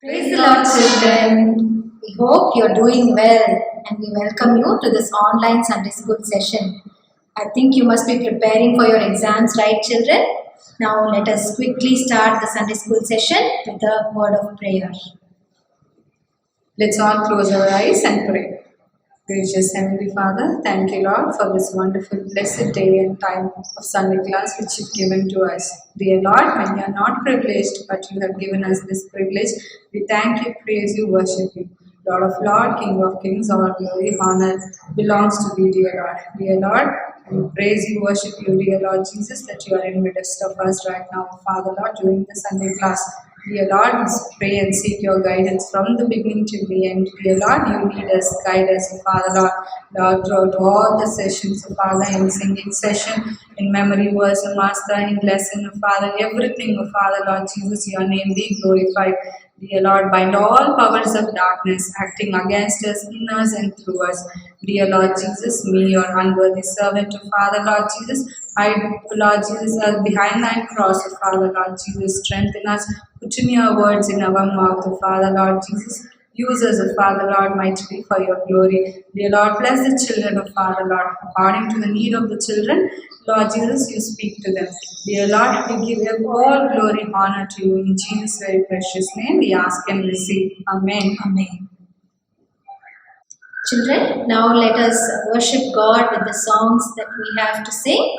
Praise the Lord, children. We hope you're doing well and we welcome you to this online Sunday school session. I think you must be preparing for your exams, right, children? Now, let us quickly start the Sunday school session with a word of prayer. Let's all close our eyes and pray. Gracious Heavenly Father, thank you, Lord, for this wonderful, blessed day and time of Sunday class which you've given to us. Dear Lord, when we are not privileged, but you have given us this privilege, we thank you, praise you, worship you. Lord of Lords, King of Kings, all glory, honor belongs to thee, dear Lord. Dear Lord, we praise you, worship you, dear Lord Jesus, that you are in midst of us right now, Father Lord, during the Sunday class. Dear Lord, we pray and seek your guidance from the beginning to the end. Dear Lord, you lead us, guide us, Father Lord. Lord, throughout all the sessions, Father, in singing session, in memory verse, Master, in lesson, Father, everything, Father Lord Jesus, your name be glorified. Dear Lord, bind all powers of darkness acting against us, in us, and through us. Dear Lord Jesus, me, your unworthy servant, Father Lord Jesus, I, Lord Jesus, behind thy cross, Father Lord Jesus, strengthen us. Put in your words in our mouth, Father Lord Jesus. Use us, Father Lord, mightily for your glory. Dear Lord, bless the children of Father Lord, according to the need of the children. Lord Jesus, you speak to them. Dear Lord, we give them all glory, honor to you. In Jesus' very precious name, we ask and receive. Amen. Amen. Children, now let us worship God with the songs that we have to sing.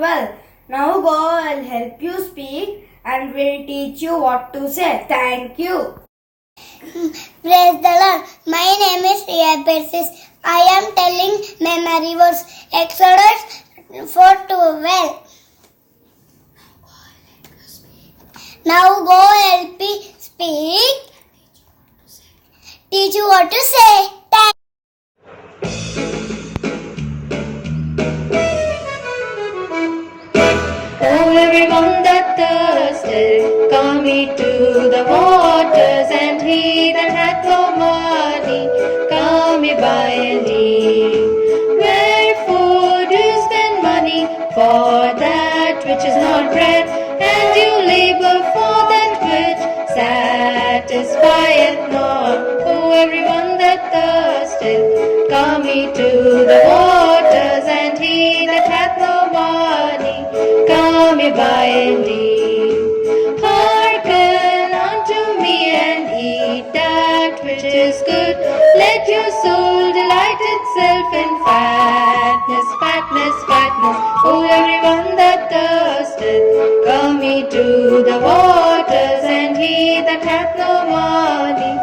12. Now go, I'll help you speak and will teach you what to say. Thank you. Praise the Lord. My name is Riya Persis. I am telling memory verse Exodus 4:12. Now go help me speak. Teach you what to say. Thank Oh, everyone that thirsteth, come ye to the waters, and he that hath no money, come ye buy and eat. Wherefore do you spend money for that which is not bread, and you labor for that which satisfieth not? Oh, everyone that thirsteth, come ye to the waters, and he that hath no money, come ye buy and eat. Hearken unto me and eat that which is good. Let your soul delight itself in fatness, fatness, fatness. Oh, everyone that thirsteth, come ye to the waters, and he that hath no money,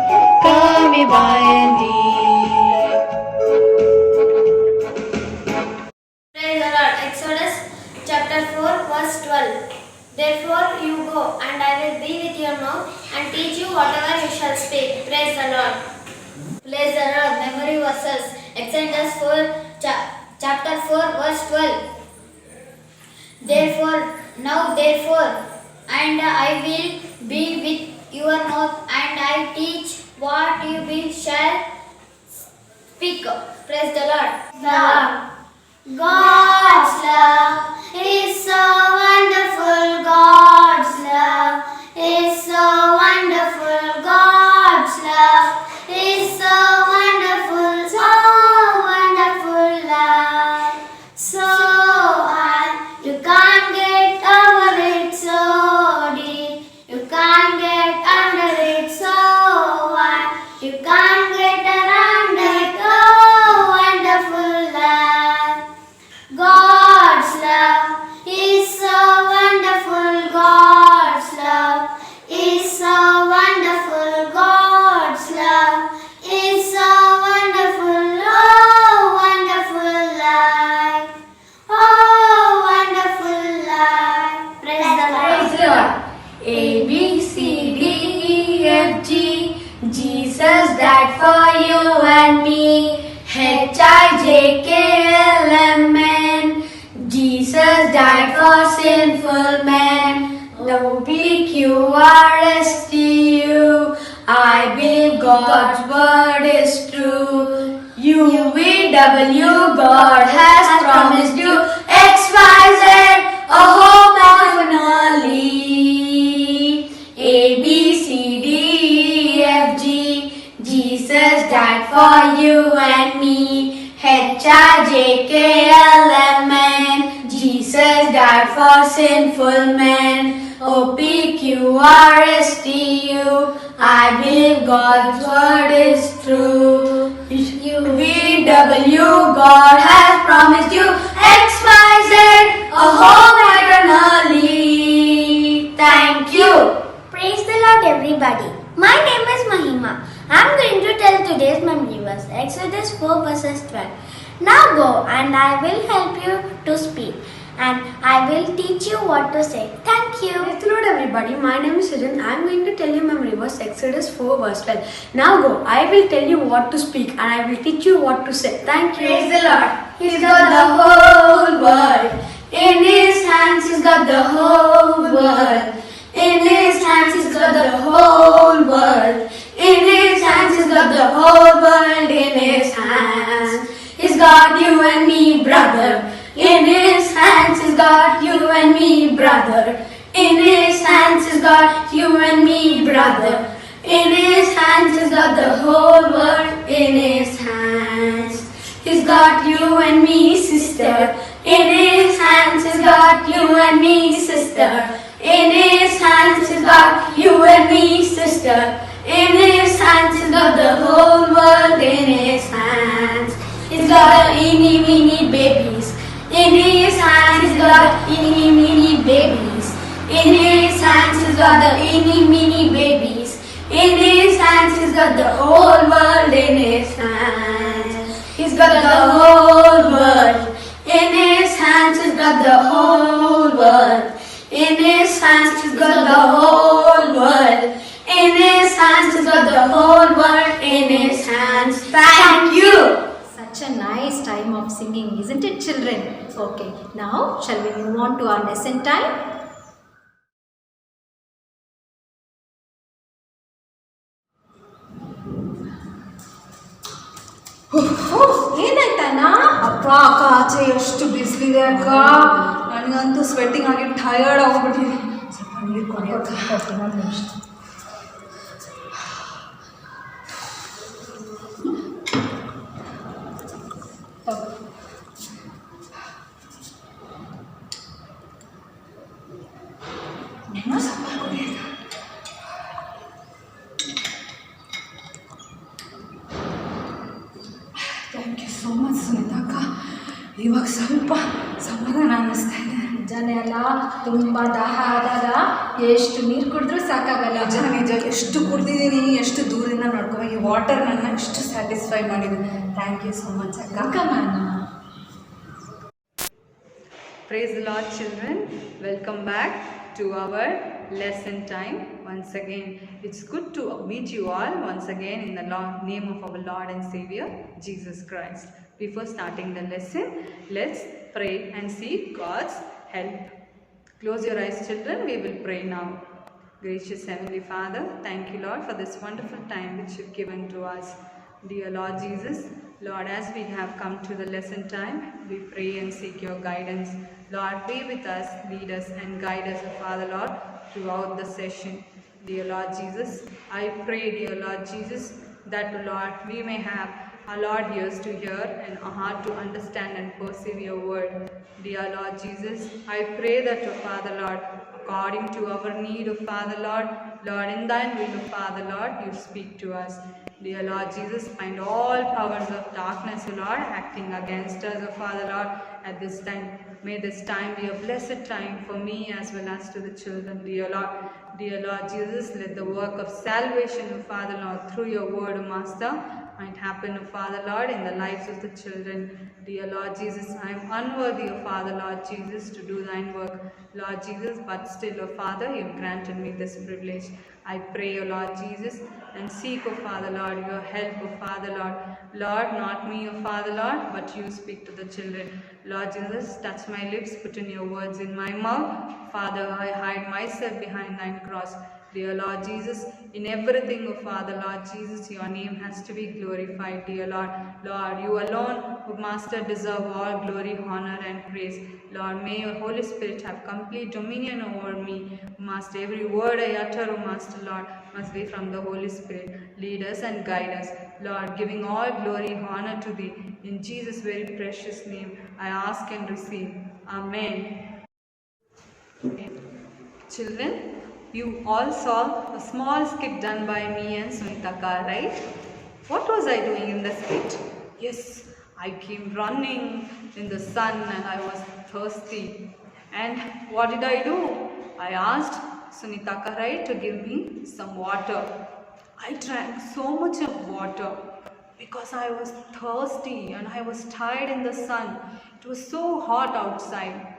come ye buy and eat. Praise the Lord. Exodus chapter 4 verse 12. Therefore you go, and I will be with your mouth and teach you whatever you shall speak. Praise the Lord. Praise the Lord. Memory verses. Exodus 4 chapter 4 verse 12. Therefore, and I will be with your mouth and I teach what you shall speak. Praise the Lord. God's love is so wonderful. God's love is so wonderful. God's love is so wonderful. So wonderful love. So high, you can't get over it. So deep, you can't get under it. So wide, you can't get around it. Oh, wonderful love. God's love is so wonderful. God's love is so wonderful. God's love is so wonderful. Oh, wonderful life. Oh, wonderful life. Praise the Lord. A, B, C, D, E, F, G. Jesus died for you and me. H, I, J, K, L, M, N. Jesus died for sinful men. O, P, Q, R, S, T, U. I believe God's word is true. U, V, W, God has promised you. X, Y, Z, a home eternally. A, B, C, D, E, F, G. Jesus died for you and me. H, I, J, K, L, M, N. Jesus died for sinful men. O, P, Q, R, S, T, U. I believe God's word is true. U, V, W, God has promised you. X, Y, Z, a home eternally. Thank you. Praise the Lord, everybody. My name is Mahima. I am going to tell today's memory verse, Exodus 4 verses 12. Now go, and I will help you to speak, and I will teach you what to say. Thank you. Praise the Lord, everybody. My name is Sijan. I am going to tell you memory verse Exodus 4 verse 12. Now go, I will tell you what to speak, and I will teach you what to say. Thank you. Praise the Lord. He's got the whole world. In his hands he's got the whole world. In his hands he's got the whole world. In his hands he's got the whole world. In his hands he's got you and me, brother. In his hands he's got you and me, brother. In his hands he's got you and me, brother. In his hands he's got the whole world. In his hands he's got you and me, sister. In his hands he's got you and me, sister. In his hands he's got you and me, sister. In his hands he's got the whole world. In his hands he's got the eeny weeny babies. In his hands he's got the eeny meeny babies. In his hands he's got the eeny meeny babies. In his hands he's got the whole world in his hands. He's got the whole world. In his hands he's got the whole world. In his hands he's got the whole world. In his hands he's got the whole world in his hands. Thank you. Such a nice time of singing, isn't it, children? Okay, now shall we move on to our lesson time? ಏನಾಯ್ತಣ್ಣ? ಅಕ್ಕ ಅಕ್ಕ ಆಚೆ ಎಷ್ಟು ಬಿಸಿಲಿದೆ ಅಕ್ಕ, ನನಗಂತೂ sweating ಆಗಿ tired ಆಗೋಗ್ಬಿಟ್ಟಿದೆ. ಸ್ವಲ್ಪ ನೀರು ಕೊಡಿ ಅಕ್ಕ. Thank you so much Sunita ಅಕ್ಕ, ಇವಾಗ ಸ್ವಲ್ಪ ಸಮಾಧಾನ ಅನ್ನಿಸ್ತಾ ಇದೆ. ನಿಜಾನೇ ಅಲ್ಲ, ತುಂಬ ದಾಹ ಆದಾಗ ಎಷ್ಟು ನೀರು ಕುಡಿದ್ರೂ ಸಾಕಾಗಲ್ಲ. ನಿಜ ನಿಜ, ಎಷ್ಟು ಕುಡ್ದಿದ್ದೀನಿ, ಎಷ್ಟು ದೂರದಿಂದ ನೋಡ್ಕೊ, ಈ ವಾಟರ್ ನನ್ನ ಎಷ್ಟು ಸ್ಯಾಟಿಸ್ಫೈ ಮಾಡಿದೆ. ಥ್ಯಾಂಕ್ ಯು ಸೋ ಮಚ್ ಅಕ್ಕ. Praise the Lord, children. Welcome back to our lesson time. Once again, it's good to meet you all once again in the name of our Lord and Savior, Jesus Christ. Before starting the lesson, let's pray and seek God's help. Close your eyes, children. We will pray now. Gracious Heavenly Father, thank you, Lord, for this wonderful time which you've given to us. Dear Lord Jesus, Lord, as we have come to the lesson time, we pray and seek your guidance. Lord, be with us, lead us and guide us, Father Lord, throughout the session. Dear Lord Jesus, I pray, dear Lord Jesus, that, Lord, we may have our Lord ears to hear and a heart to understand and perceive your word. Dear Lord Jesus, I pray that, Father Lord, according to our need, Father Lord, Lord, in thine will, Father Lord, you speak to us. Dear Lord Jesus, find all powers of darkness, Lord, acting against us, Father Lord, at this time. May this time be a blessed time for me as well as to the children, dear Lord. Dear Lord Jesus, let the work of salvation, Father Lord, through your word, Master, might happen, Father Lord, in the lives of the children. Dear Lord Jesus, I am unworthy, Father Lord Jesus, to do thine work, Lord Jesus, but still, Father, you have granted me this privilege. I pray, Lord Jesus, and seek, Father Lord, your help, Father Lord. Lord, not me, Father Lord, but you speak to the children. Lord Jesus, touch my lips, put in your words in my mouth. Father, I hide myself behind thine cross. Dear Lord Jesus, in everything, Father Lord Jesus, your name has to be glorified, dear Lord. Lord, you alone, Master, deserve all glory, honor and praise. Lord, may your Holy Spirit have complete dominion over me. Master, every word I utter, Master Lord, must be from the Holy Spirit. Lead us and guide us. Lord, giving all glory, honor to thee. In Jesus' very precious name, I ask and receive. Amen. Children, you all saw a small skit done by me and Sunita Ka, right? What was I doing in the skit? Yes, I came running in the sun and I was thirsty. And what did I do? I asked Sunita Ka, right, to give me some water. I drank so much of water because I was thirsty and I was tired in the sun. It was so hot outside.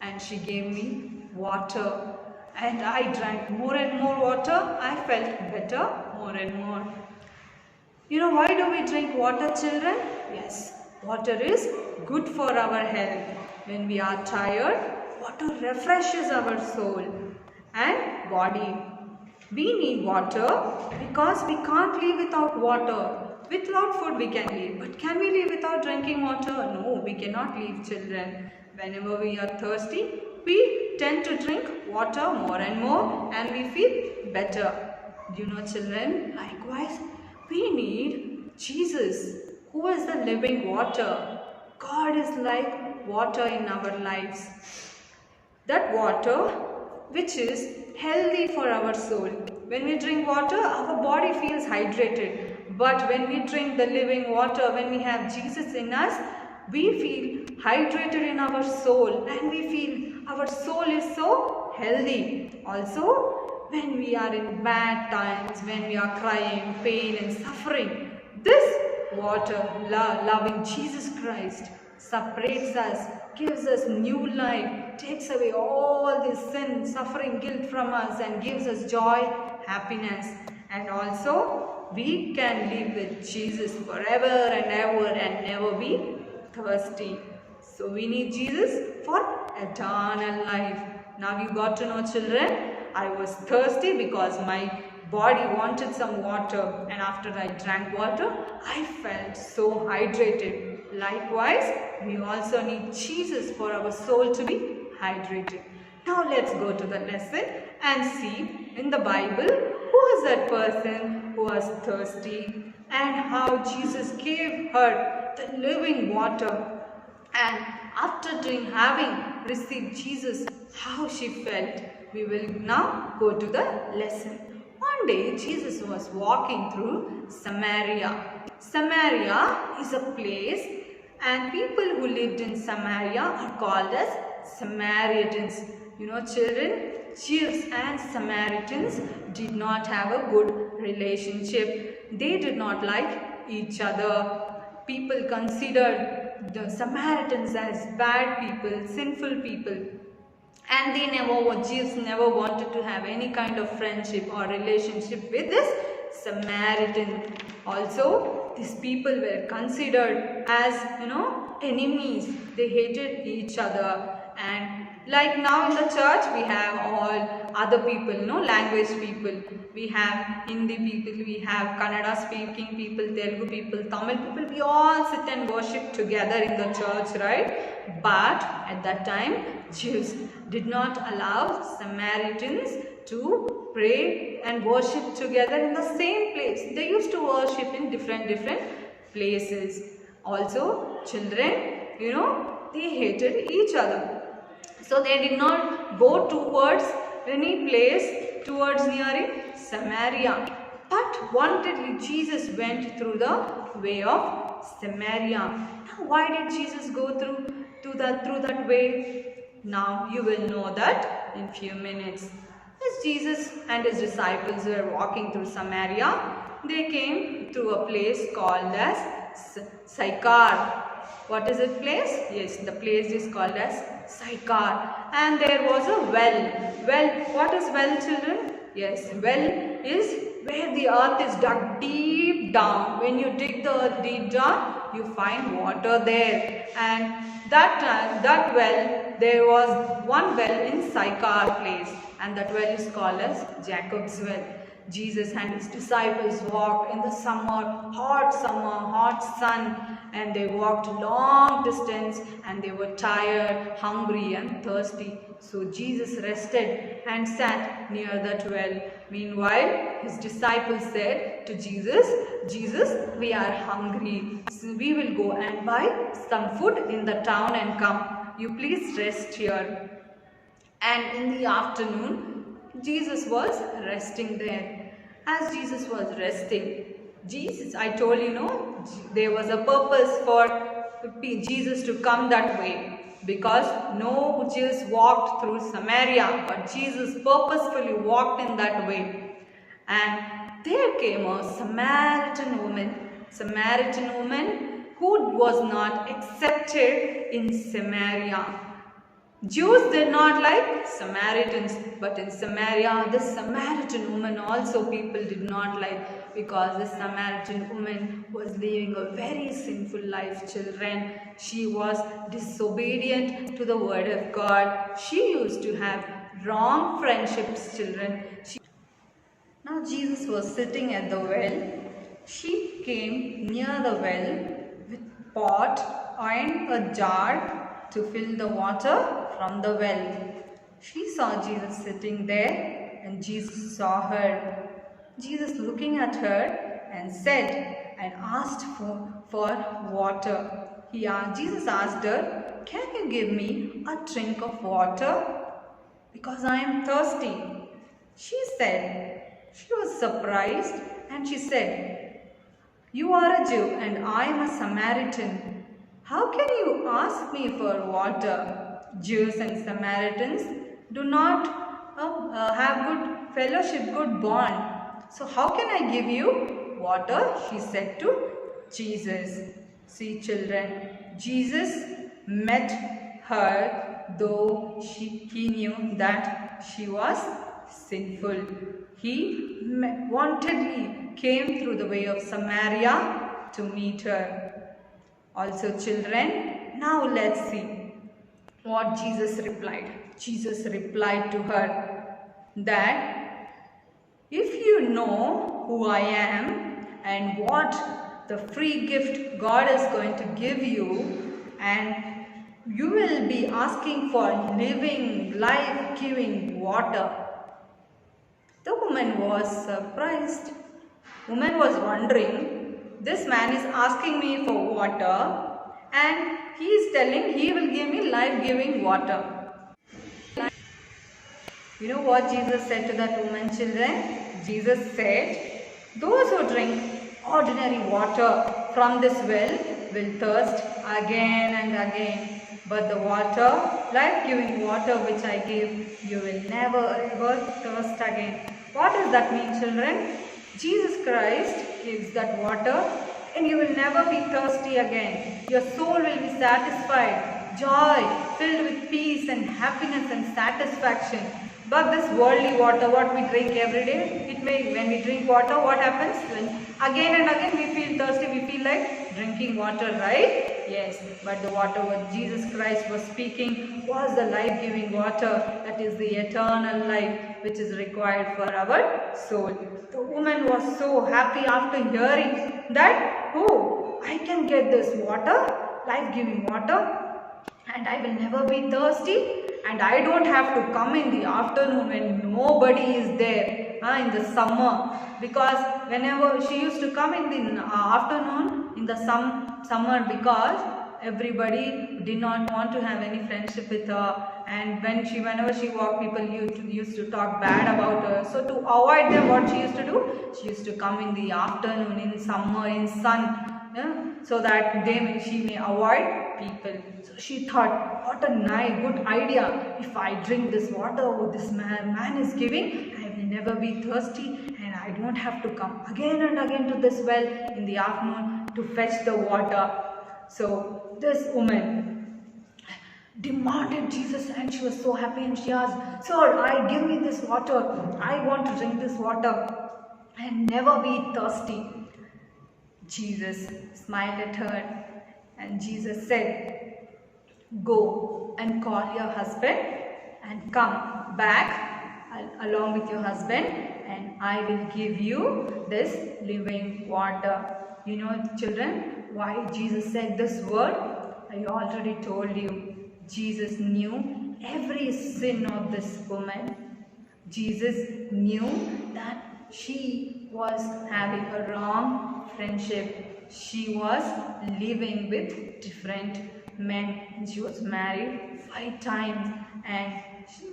And she gave me water. And I drank more and more water. I felt better more and more. You know, why do we drink water, children? Yes, water is good for our health. When we are tired, water refreshes our soul and body. We need water because we can't live without water. Without food we can live, but can we live without drinking water? No, we cannot live, children. Whenever we are thirsty, we tend to drink water more and more and we feel better. You know, children, likewise, we need Jesus, who is the living water. God is like water in our lives. That water which is healthy for our soul. When we drink water, our body feels hydrated. But when we drink the living water, when we have Jesus in us, we feel hydrated in our soul and we feel our soul is so healthy. Also, when we are in bad times, when we are crying, pain and suffering, this water, loving Jesus Christ, separates us, gives us new life, takes away all this sin, suffering, guilt from us and gives us joy, happiness. And also, we can live with Jesus forever and ever and never be thirsty. So we need Jesus for eternal life. Now you got to know, children, I was thirsty because my body wanted some water, and after I drank water, I felt so hydrated. Likewise, we also need Jesus for our soul to be hydrated. Now let's go to the lesson and see in the Bible who is that person who was thirsty and how Jesus gave her the living water. And after having received Jesus, how she felt. We will now go to the lesson. One day Jesus was walking through Samaria. Samaria is a place, and people who lived in Samaria are called as Samaritans. You know, children, Jews and Samaritans did not have a good relationship. They did not like each other. People considered the Samaritans as bad people, sinful people. And Jews never wanted to have any kind of friendship or relationship with this Samaritan. Also, these people were considered as, enemies. They hated each other. And like now in the church, we have all other people, language people. We have Hindi people, we have Kannada speaking people, Telugu people, Tamil people. We all sit and worship together in the church, right? But at that time, Jews did not allow Samaritans to pray and worship together in the same place. They used to worship in different places. Also, children, they hated each other. So they did not go towards any place towards nearing Samaria. But one day Jesus went through the way of Samaria. Now why did Jesus go through that way? Now you will know that in few minutes. As Jesus and his disciples were walking through Samaria, they came to a place called as Sychar. What is it place? Yes, the place is called as Sychar. And there was a well. Well, what is well, children? Yes, well is where the earth is dug deep down. When you dig the earth deep down, you find water there. And that well, there was one well in Sychar place. And that well is called as Jacob's well. Jesus and his disciples walked in the hot sun, and they walked long distance and they were tired, hungry and thirsty. So Jesus rested and sat near that well. Meanwhile, his disciples said to Jesus, Jesus, we are hungry. So we will go and buy some food in the town and come. You please rest here. And in the afternoon, Jesus was resting there. As Jesus was resting, I told there was a purpose for Jesus to come that way, because no Jews walked through Samaria, but Jesus purposefully walked in that way. And there came a Samaritan woman who was not accepted in Samaria. Jews did not like Samaritans, but in Samaria, the Samaritan woman also people did not like, because the Samaritan woman was living a very sinful life, children. She was disobedient to the word of God. She used to have wrong friendships, children. Now Jesus was sitting at the well. She came near the well with pot and a jar to fill the water from the well. She saw Jesus sitting there, and Jesus saw her. Jesus looking at her and said and asked for water. Jesus asked her, "Can you give me a drink of water? Because I am thirsty." She was surprised, and she said, "You are a Jew and I am a Samaritan. how can you ask me for water? Jews and Samaritans do not have good fellowship, good bond. So how can I give you water? She said to Jesus. See children, Jesus met her though he knew that she was sinful. He wantedly came through the way of Samaria to meet her. Also children, now let's see what Jesus replied. Jesus replied to her that if you know who I am and what the free gift God is going to give you, and you will be asking for living, life-giving water. The woman was surprised. Woman was wondering, this man is asking me for water and he is telling he will give me life-giving water. You know what Jesus said to that woman, children? Jesus said, those who drink ordinary water from this well will thirst again and again. But the water, life-giving water which I give, you will never ever thirst again. What does that mean, children? Jesus Christ gives that water and you will never be thirsty again. Your soul will be satisfied, joy, filled with peace and happiness and satisfaction. But this worldly water, what we drink every day, when we drink water, what happens? When again and again we feel thirsty, we feel like drinking water, right? Yes, but the water what Jesus Christ was speaking was the life-giving water, that is the eternal life which is required for our soul. The woman was so happy after hearing that, oh, I can get this water, life-giving water, and I will never be thirsty, and I don't have to come in the afternoon when nobody is there in the summer, because whenever she used to come in the afternoon in the summer, because everybody did not want to have any friendship with her, and whenever she walked, people used to talk bad about her. So to avoid them, what she used to do? She used to come in the afternoon, in summer, in sun, so that she may avoid people. So she thought, what a nice, good idea. If I drink this water what this man is giving, I will never be thirsty and I don't have to come again and again to this well in the afternoon to fetch the water. So this woman demanded Jesus and she was so happy and she asked, Sir, give me this water. I want to drink this water and never be thirsty. Jesus smiled at her and Jesus said, go and call your husband and come back along with your husband and I will give you this living water. You know, children, why Jesus said this word? I already told you. Jesus knew every sin of this woman. Jesus knew that she was having a wrong friendship. She was living with different men. She was married 5 times and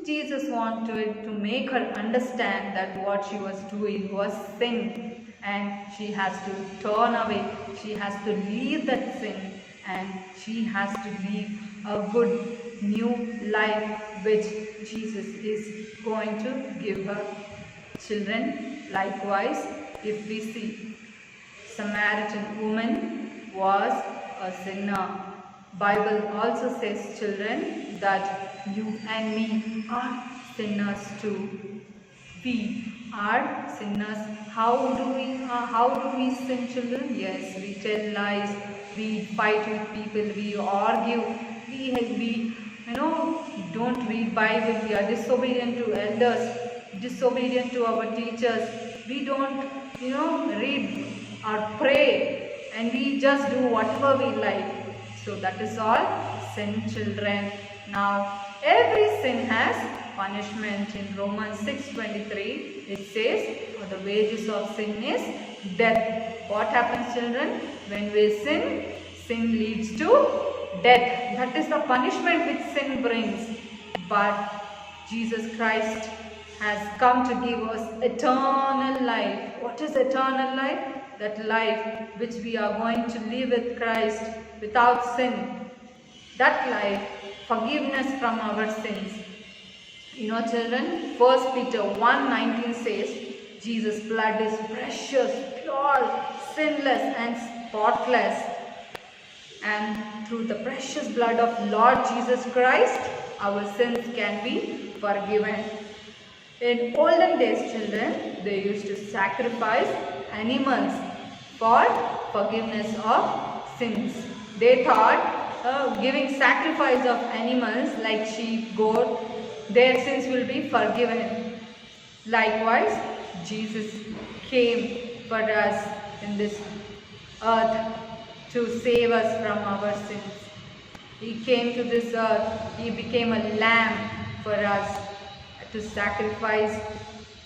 Jesus wanted to make her understand that what she was doing was sin and she has to turn away. She has to leave that sin and she has to live a good new life which Jesus is going to give her. Children, likewise, if we see Samaritan woman was a sinner. Bible also says, children, that you and me are sinners too. We are sinners. How do we sin, children? Yes, we tell lies, we fight with people, we argue, we don't read Bible, we are disobedient to elders, disobedient to our teachers, we don't read or pray, and we just do whatever we like. So that is all sin, children. Now every sin has punishment. In Romans 6:23 it says, for the wages of sin is death. What happens, children? When we sin, sin leads to death. That is the punishment which sin brings. But Jesus Christ has come to give us eternal life. What is eternal life? that life which we are going to live with Christ without sin. That life, forgiveness from our sins. You know, children, 1 Peter 1:19 says, Jesus' blood is precious, pure, sinless and spotless. And through the precious blood of Lord Jesus Christ, our sins can be forgiven. In olden days, children, they used to sacrifice animals for forgiveness of sins. They thought giving sacrifice of animals like sheep, goat, their sins will be forgiven. Likewise, Jesus came for us in this earth to save us from our sins. He came to this earth, He became a lamb for us to sacrifice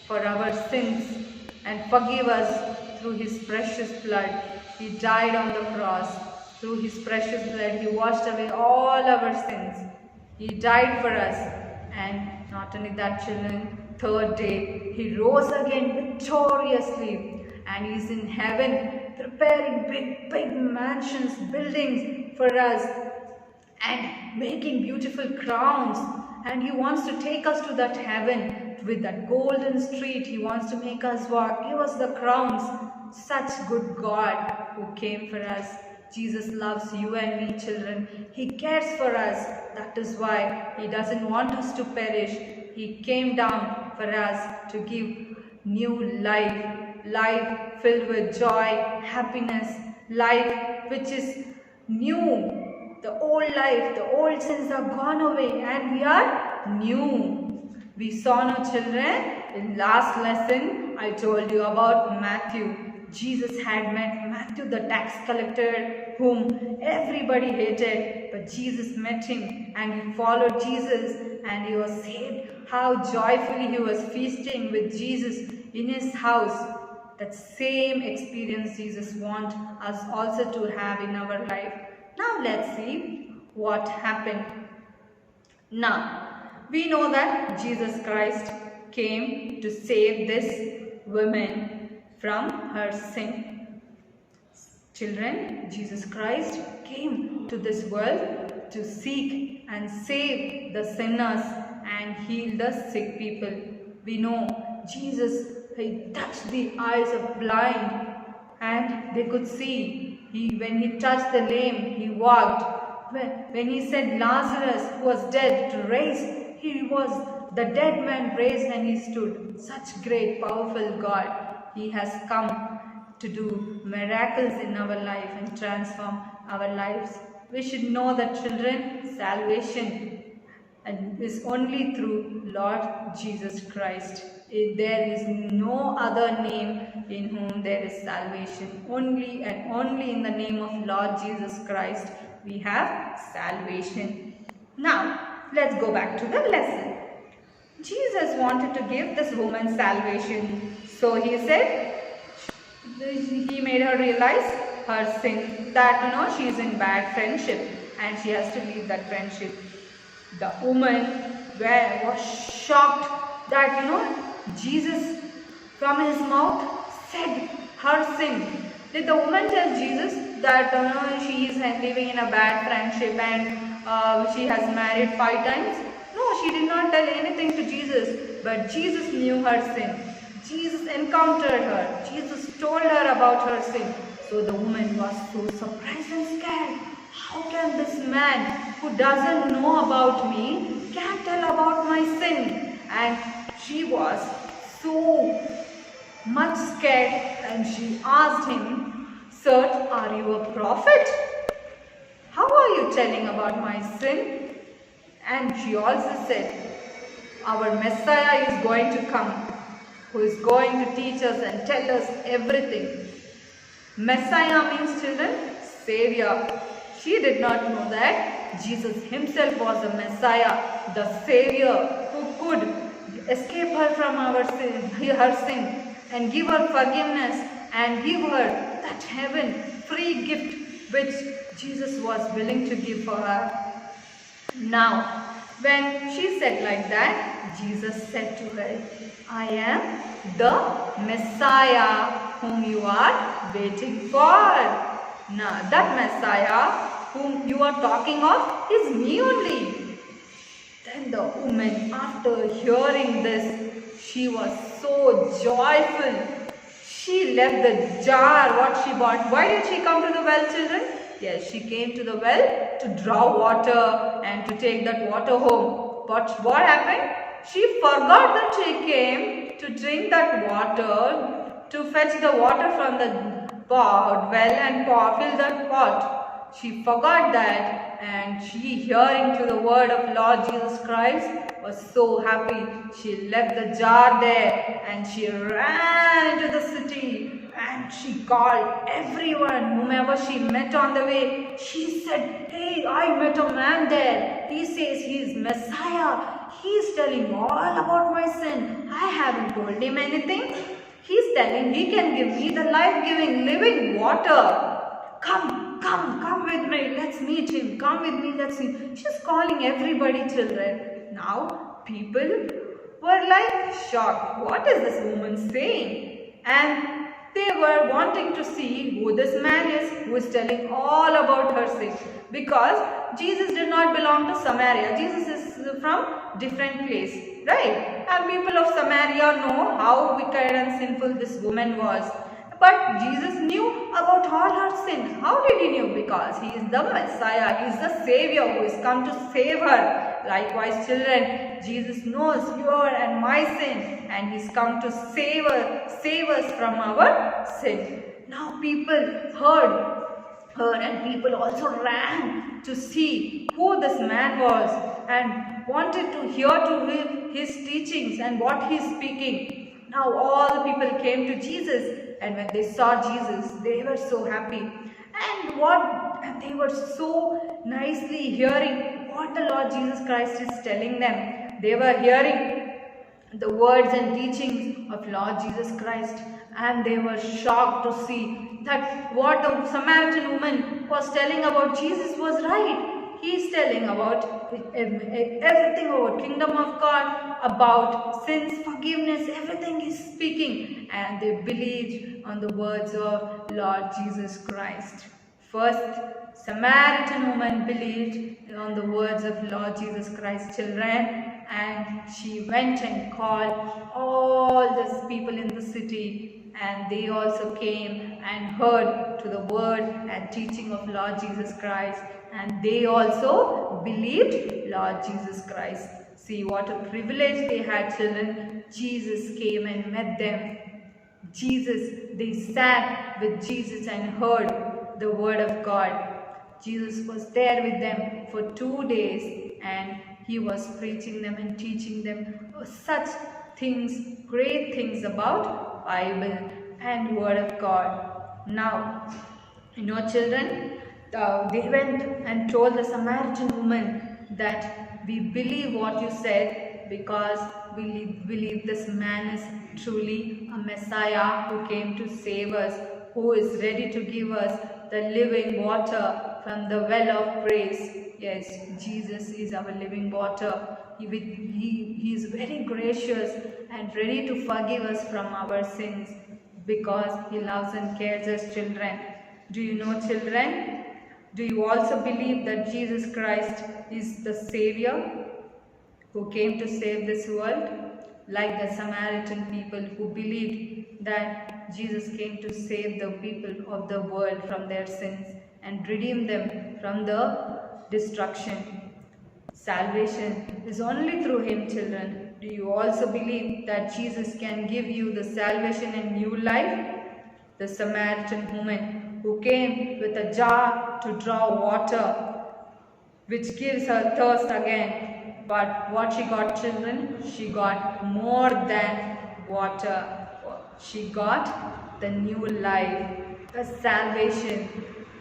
for our sins and forgive us through His precious blood. He died on the cross. Through His precious blood, He washed away all our sins. He died for us, and not only that, children, third day, He rose again victoriously, and He is in heaven preparing big mansions, buildings for us, and making beautiful crowns. And He wants to take us to that heaven with that golden street. He wants to make us walk, give us the crowns. Such good God who came for us. Jesus loves you and me, children. He cares for us. That is why He doesn't want us to perish. He came down for us to give new life, life filled with joy, happiness, life which is new. The old life, the old sins are gone away and we are new. We saw, no children, in last lesson I told you about Matthew. Jesus had met Matthew the tax collector whom everybody hated, but Jesus met him and he followed Jesus and he was saved. How joyfully he was feasting with Jesus in his house. That same experience Jesus wants us also to have in our life. Now let's see what happened. Now, we know that Jesus Christ came to save this woman from her sin. Children, Jesus Christ came to this world to seek and save the sinners and heal the sick people. We know Jesus, He touched the eyes of blind and they could see. When He touched the lame, He walked. When He said Lazarus who was dead to raise, the dead man raised and he stood. Such great, powerful God. He has come to do miracles in our life and transform our lives. We should know that, children, salvation is only through Lord Jesus Christ. There is no other name in whom there is salvation. Only and only in the name of Lord Jesus Christ we have salvation. Now, let's go back to the lesson. Jesus wanted to give this woman salvation. So He said, He made her realize her sin, that she is in bad friendship and she has to leave that friendship. The woman was shocked that Jesus from His mouth said her sin. Did the woman tell Jesus that she is living in a bad friendship and she has married 5 times? No, she did not tell anything to Jesus, but Jesus knew her sin. Jesus encountered her. Jesus told her about her sin. So the woman was so surprised and scared. How can this man who doesn't know about me can tell about my sin? And she was so much scared and she asked him, Sir, are you a prophet? How are you telling about my sin? And she also said, our Messiah is going to come, who is going to teach us and tell us everything. Messiah means, children, Savior. She did not know that Jesus Himself was the Messiah, the Savior who could escape her from her sin and give her forgiveness and give her that heaven free gift which Jesus was willing to give for her. Now, when she said like that, Jesus said to her, I am the Messiah whom you are waiting for. Now that Messiah whom you are talking of is me only. Then the woman, after hearing this, she was so joyful. She left the jar what she bought. Why did she come to the well, children? Yes, she came to the well to draw water and to take that water home. But what happened? She forgot that she came to drink that water, to fetch the water from the well and fill that pot. She forgot that, and she, hearing to the word of Lord Jesus Christ, was so happy. She left the jar there and she ran into the city and she called everyone, whomever she met on the way. She said, "Hey, I met a man there. He says he is Messiah. He is telling all about my sin. I haven't told him anything. He's telling he can give me the life-giving, living water. Come with me, let's meet him. Come with me, let's see." She's calling everybody, children. Now, people were like shocked. What is this woman saying? And they were wanting to see who this man is who is telling all about her sin. Because Jesus did not belong to Samaria. Jesus is from different place, right? And people of Samaria know how wicked and sinful this woman was. But Jesus knew about all her sin. How did he know? Because he is the Messiah. He is the Savior who is come to save her. Likewise, children, Jesus knows your and my sin, and he's come to save us from our sin. Now people heard her, and people also ran to see who this man was and wanted to hear to his teachings and what he's speaking. Now all the people came to Jesus, and when they saw Jesus, they were so happy. And they were so nicely hearing what the Lord Jesus Christ is telling them. They were hearing the words and teachings of Lord Jesus Christ, and they were shocked to see that what the Samaritan woman was telling about Jesus was right. He is telling about everything about kingdom of God, about sins, forgiveness, everything he's speaking. And they believed on the words of Lord Jesus Christ. First, Samaritan woman believed on the words of Lord Jesus Christ, children, and she went and called all these people in the city, and they also came and heard to the word and teaching of Lord Jesus Christ, and they also believed Lord Jesus Christ. See what a privilege they had, children. Jesus came and met them. They sat with Jesus and heard the word of God. Jesus was there with them for 2 days, and he was preaching them and teaching them such things, great things about Bible and word of God. Now, children, they went and told the Samaritan woman that we believe what you said, because we believe this man is truly a Messiah who came to save us, who is ready to give us the living water from the well of grace. Yes, Jesus is our living water. He is very gracious and ready to forgive us from our sins, because he loves and cares us, children. Do you know, children? Do you also believe that Jesus Christ is the Savior who came to save this world? Like the Samaritan people who believed that Jesus came to save the people of the world from their sins and redeem them from the destruction. Salvation is only through him, children. Do you also believe that Jesus can give you the salvation and new life? The Samaritan woman who came with a jar to draw water, which gives her thirst again. But what she got, children? She got more than water. She got the new life, the salvation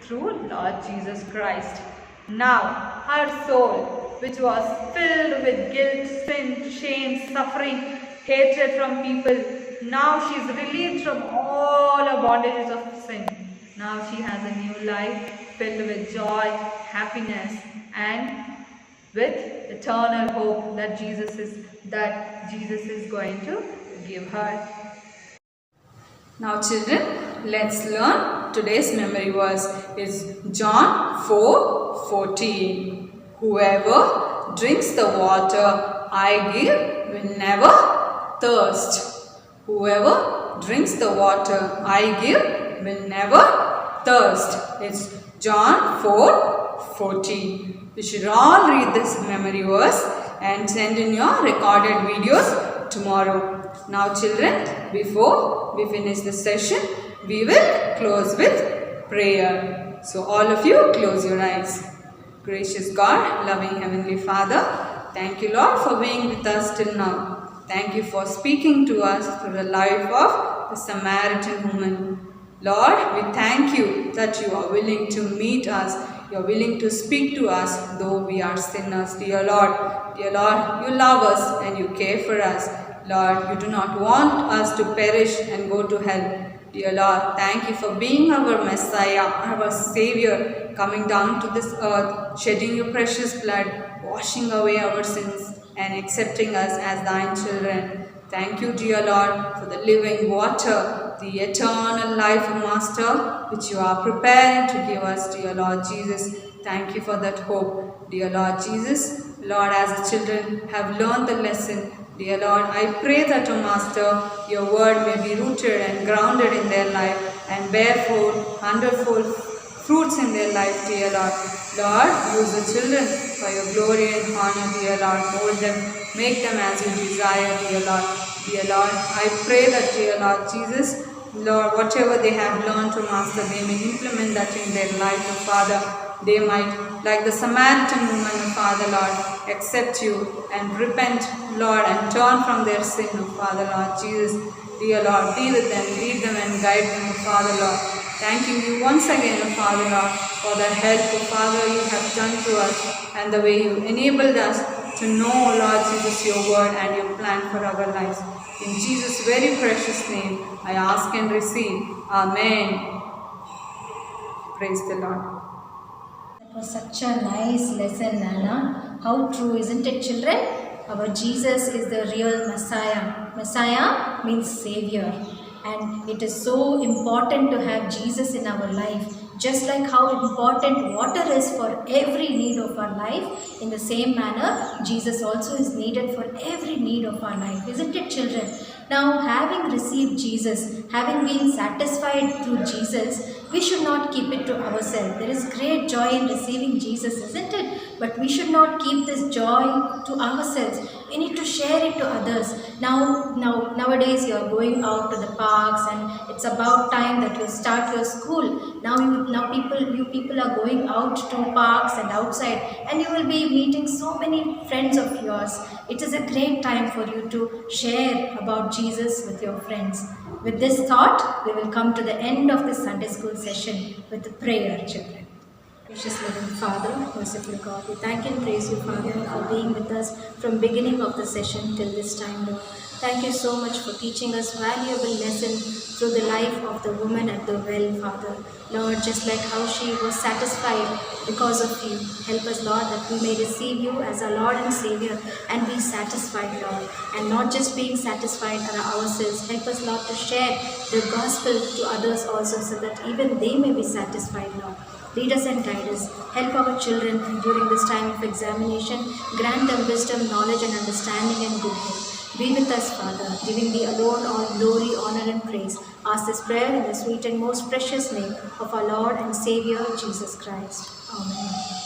through Lord Jesus Christ. Now, her soul, which was filled with guilt, sin, shame, suffering, hatred from people, now she is relieved from all her bondages of sin. Now she has a new life filled with joy, happiness, and with eternal hope that Jesus is going to give her. Now children, let's learn today's memory verse. It's John 4:14. Whoever drinks the water I give will never thirst. Whoever drinks the water I give will never thirst. It's John 4:14. You should all read this memory verse and send in your recorded videos tomorrow. Now children, before we finish the session, we will close with prayer. So all of you close your eyes. Gracious God, loving Heavenly Father, thank you Lord for being with us till now. Thank you for speaking to us through the life of the Samaritan woman. Lord, we thank you that you are willing to meet us. You are willing to speak to us though we are sinners. Dear Lord, you love us and you care for us. Lord, you do not want us to perish and go to hell. Dear Lord, thank you for being our Messiah, our Savior, coming down to this earth, shedding your precious blood, washing away our sins and accepting us as thine children. Thank you, dear Lord, for the living water, the eternal life, Master, which you are preparing to give us, dear Lord Jesus. Thank you for that hope, dear Lord Jesus. Lord, as the children have learned the lesson, dear Lord, I pray that, O Master, your word may be rooted and grounded in their life and bear forth wonderful fruits in their life, dear Lord. Lord, use the children for your glory and honor, dear Lord. Mold them, make them as you desire, dear Lord. Dear Lord, I pray that, dear Lord Jesus, Lord, whatever they have learned from Master, they may implement that in their life, O Father. They might, like the Samaritan woman, O Father, Lord, accept you and repent, Lord, and turn from their sin, O Father, Lord Jesus. Dear Lord, be with them, lead them and guide them, O Father, Lord. Thanking you once again, O Father, Lord, for the help, O Father, you have done to us and the way you enabled us to know, Lord Jesus, your word and your plan for our lives. In Jesus' very precious name, I ask and receive. Amen. Praise the Lord. That was such a nice lesson, Nana. How true, isn't it, children? Our Jesus is the real Messiah. Messiah means Savior. And it is so important to have Jesus in our life. Just like how important water is for every need of our life, in the same manner, Jesus also is needed for every need of our life. Isn't it, children? Now, having received Jesus, having been satisfied through Jesus, we should not keep it to ourselves. There is great joy in receiving Jesus, isn't it? But we should not keep this joy to ourselves. We need to share it to others. Nowadays you are going out to the parks and it's about time that you start your school. You people are going out to parks and outside, and you will be meeting so many friends of yours. It is a great time for you to share about Jesus with your friends. With this thought, we will come to the end of this Sunday school session with a prayer, children. Gracious loving Father, merciful God, we thank and praise you, Father, for being with us from beginning of the session till this time, Lord. Thank you so much for teaching us valuable lesson through the life of the woman at the well, Father. Lord, just like how she was satisfied because of you, help us, Lord, that we may receive you as our Lord and Savior and be satisfied, Lord. And not just being satisfied ourselves, help us, Lord, to share the gospel to others also, so that even they may be satisfied, Lord. Lead us and guide us. Help our children during this time of examination. Grant them wisdom, knowledge and understanding and good health. Be with us, Father, giving thee alone all glory, honor and praise. Ask this prayer in the sweet and most precious name of our Lord and Savior, Jesus Christ. Amen.